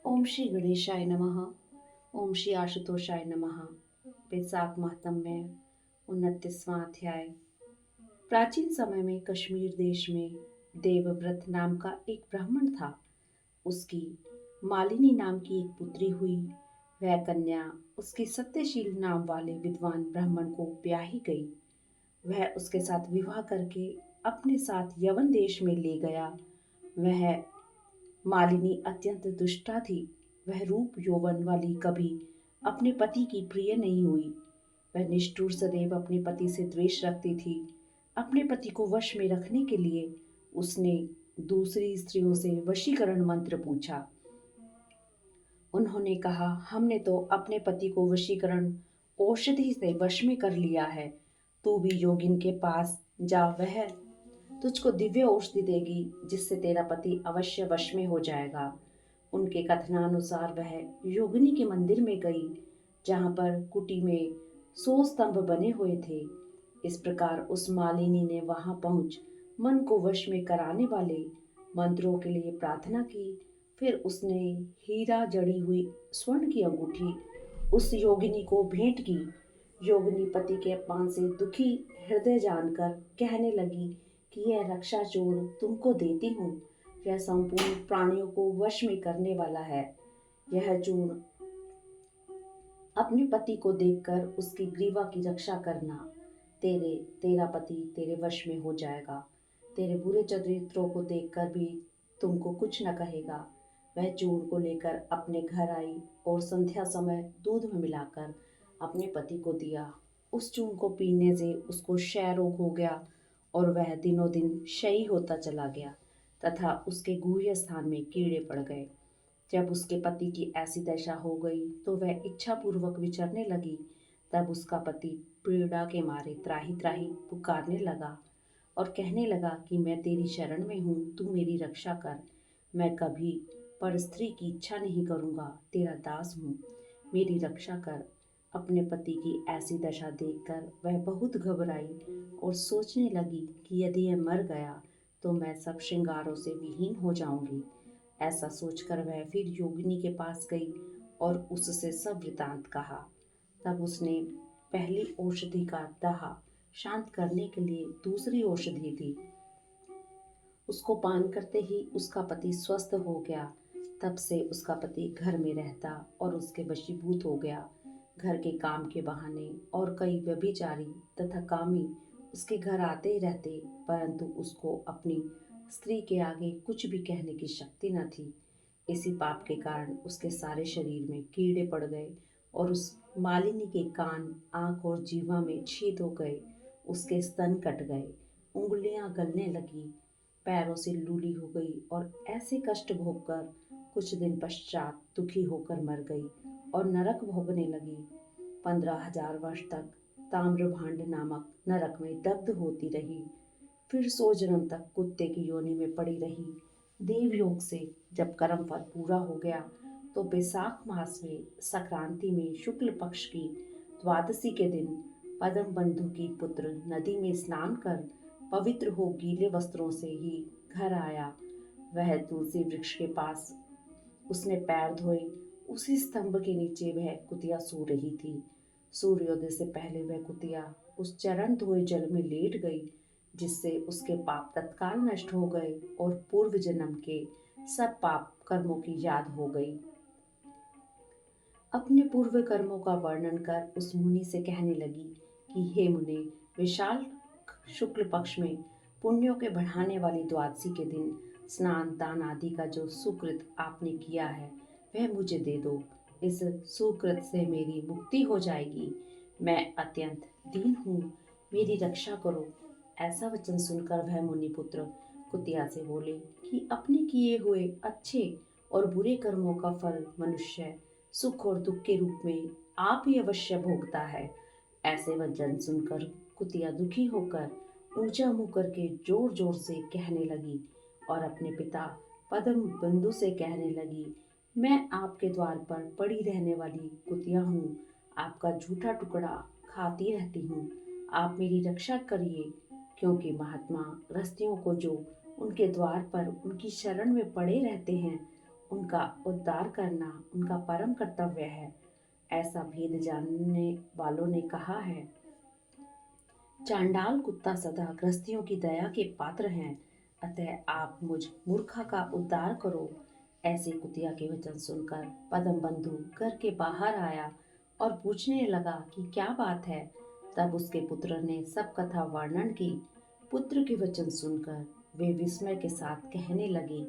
ओम श्री गणेशाय नमः। ओम श्री आशुतोषाय नमः। वैशाख माहतम में 29वां अध्याय। प्राचीन समय में कश्मीर देश में देवव्रत नाम का एक ब्राह्मण था। उसकी मालिनी नाम की एक पुत्री हुई। वह कन्या उसकी सत्यशील नाम वाले विद्वान ब्राह्मण को ब्याही गई। वह उसके साथ विवाह करके अपने साथ यवन देश में ले गया। वह मालिनी अत्यंत दुष्टा थी। वह रूप यौवन वाली कभी अपने पति की प्रिय नहीं हुई। वह निष्ठुर सदैव अपने पति से द्वेष रखती थी। अपने पति को वश में रखने के लिए उसने दूसरी स्त्रियों से वशीकरण मंत्र पूछा। उन्होंने कहा, हमने तो अपने पति को वशीकरण औषधि से वश में कर लिया है। तू भी योगिन के पास जा, वह तुझको दिव्य औषधि देगी जिससे तेरा पति अवश्य वश में हो जाएगा। उनके कथनानुसार वह योगिनी के मंदिर में गई, जहां पर कुटी में 100 स्तंभ बने हुए थे। इस प्रकार उस मालिनी ने वहां पहुंच मन को वश में कराने वाले मंत्रों के लिए प्रार्थना की। फिर उसने हीरा जड़ी हुई स्वर्ण की अंगूठी उस योगिनी को भेंट की। योगिनी पति के अपमान से दुखी हृदय जानकर कहने लगी कि यह रक्षा चूर्ण तुमको देती हूँ। यह संपूर्ण प्राणियों को वश में करने वाला है। यह चूर्ण अपने पति को देखकर उसकी ग्रीवा की रक्षा करना। तेरा पति तेरे वश में हो जाएगा। तेरे बुरे चरित्रों को देखकर भी तुमको कुछ न कहेगा। वह चूर्ण को लेकर अपने घर आई और संध्या समय दूध में मिलाकर अपने पति को दिया। उस चूर्ण को पीने से उसको क्षय रोग हो गया और वह दिनों दिन क्षयी होता चला गया तथा उसके गुह्य स्थान में कीड़े पड़ गए। जब उसके पति की ऐसी दशा हो गई तो वह इच्छा पूर्वक विचरने लगी। तब उसका पति पीड़ा के मारे त्राही त्राही पुकारने लगा और कहने लगा कि मैं तेरी शरण में हूँ, तू मेरी रक्षा कर। मैं कभी पर स्त्री की इच्छा नहीं करूँगा, तेरा दास हूँ, मेरी रक्षा कर। अपने पति की ऐसी दशा देखकर वह बहुत घबराई और सोचने लगी कि यदि यह मर गया तो मैं सब श्रृंगारों से विहीन हो जाऊंगी। ऐसा सोचकर वह फिर योगिनी के पास गई और उससे सब वृतांत कहा। तब उसने पहली औषधि का दाह शांत करने के लिए दूसरी औषधि दी। उसको पान करते ही उसका पति स्वस्थ हो गया। तब से उसका पति घर में रहता और उसके वशीभूत हो गया। घर के काम के बहाने और कई व्यभिचारी तथा कामी उसके घर आते ही रहते, परंतु उसको अपनी स्त्री के आगे कुछ भी कहने की शक्ति न थी। इसी पाप के कारण उसके सारे शरीर में कीड़े पड़ गए और उस मालिनी के कान, आंख और जीवा में छेद हो गए। उसके स्तन कट गए, उंगलियां गलने लगी, पैरों से लूली हो गई और ऐसे कष्ट भोगकर कुछ दिन पश्चात दुखी होकर मर गई और नरक भोगने लगी। 15,000 वर्ष तक ताम्रभांड नामक नरक में दग्ध होती रही। फिर 100 जन्म तक कुत्ते की योनि में पड़ी रही। देवयोग से जब कर्म फल पूरा हो गया तो बैसाख मास में संक्रांति में शुक्ल पक्ष की द्वादशी के दिन पद्म बंधु की पुत्र नदी में स्नान कर पवित्र हो गीले वस्त्रों से ही घर आया। वह तुलसी वृक्ष के पास उसने पैर धोए। उसी स्तंभ के नीचे वह कुतिया सो रही थी। सूर्योदय से पहले वह कुतिया उस चरण धोए जल में लेट गई, जिससे उसके पाप तत्काल नष्ट हो गए और पूर्व जन्म के सब पाप कर्मों की याद हो गई। अपने पूर्व कर्मों का वर्णन कर उस मुनि से कहने लगी कि हे मुने, विशाल शुक्ल पक्ष में पुण्यों के बढ़ाने वाली द्वादशी के दिन स्नान दान आदि का जो सुकृत आपने किया है वह मुझे दे दो। इस सुकृत से मेरी मुक्ति हो जाएगी। मैं अत्यंत दीन हूँ, मेरी रक्षा करो। ऐसा वचन सुनकर वह मुनिपुत्र कुतिया से बोले कि अपने किए हुए अच्छे और बुरे कर्मों का फल मनुष्य सुख और दुख के रूप में आप ही अवश्य भोगता है। ऐसे वचन सुनकर कुतिया दुखी होकर ऊंचा मुंह करके जोर जोर से कहने लगी और अपने पिता पद्म बंधु से कहने लगी, मैं आपके द्वार पर पड़ी रहने वाली कुतिया हूँ, आपका झूठा टुकड़ा खाती रहती हूँ। आप मेरी रक्षा करिए, क्योंकि महात्मा रस्तियों को जो उनके द्वार पर उनकी शरण में पड़े रहते हैं उनका उद्धार करना उनका परम कर्तव्य है, ऐसा भेद जानने वालों ने कहा है। चांडाल कुत्ता सदा गृहस्थियों की दया के पात्र हैं, अतः आप मुझ मूर्खा का उद्धार करो। ऐसे कुतिया के वचन सुनकर पदम बंधु घर के बाहर आया और पूछने लगा कि क्या बात है। तब उसके पुत्र ने सब कथा वर्णन की। पुत्र के वचन सुनकर वे विस्मय के साथ कहने लगे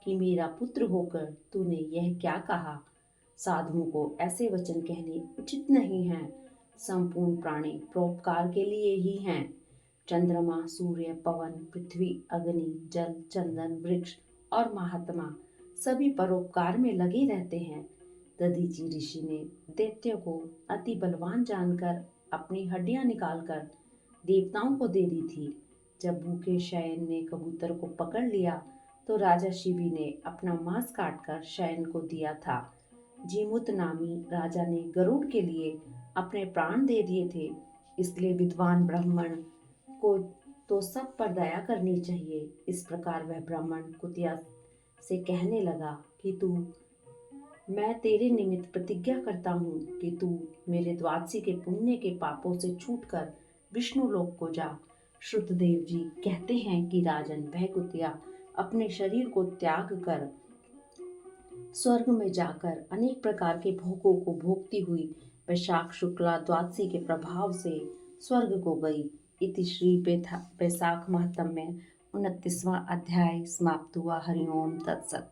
कि मेरा पुत्र होकर तूने यह क्या कहा। साधुओं को ऐसे वचन कहने उचित नहीं हैं। संपूर्ण प्राणी परोपकार के लिए ही हैं। चंद्रमा, सूर्य, पवन, पृथ्वी, अग्नि, जल, चंदन, वृक्ष और महात्मा सभी परोपकार में लगे रहते हैं। दधीचि ऋषि ने दैत्य को अति बलवान जानकर अपनी हड्डियां निकालकर देवताओं को दे दी थी। जब भूखे शयन ने कबूतर को पकड़ लिया तो राजा शिवी ने अपना मांस काटकर शयन को दिया था। जीमुत नामी राजा ने गरुड़ के लिए अपने प्राण दे दिए थे। इसलिए विद्वान ब्राह्मण को तो सब पर दया करनी चाहिए। इस प्रकार वह ब्राह्मण कुतिया से कहने लगा कि मैं तेरे निमित्त प्रतिज्ञा करता हूँ कि तू मेरे द्वादशी के पुण्य के पापों से छूटकर विष्णु लोक को जा। श्रुतदेव जी कहते हैं कि राजन वह कुतिया अपने शरीर को त्याग कर स्वर्ग में जाकर अनेक प्रकार के भोगों को भोगती हुई वैशाख शुक्ला द्वादशी के प्रभाव से स्वर्ग को गई। इति श्री वैशाख महात्म्य 29वां अध्याय समाप्त हुआ। हरिओम तत्सत।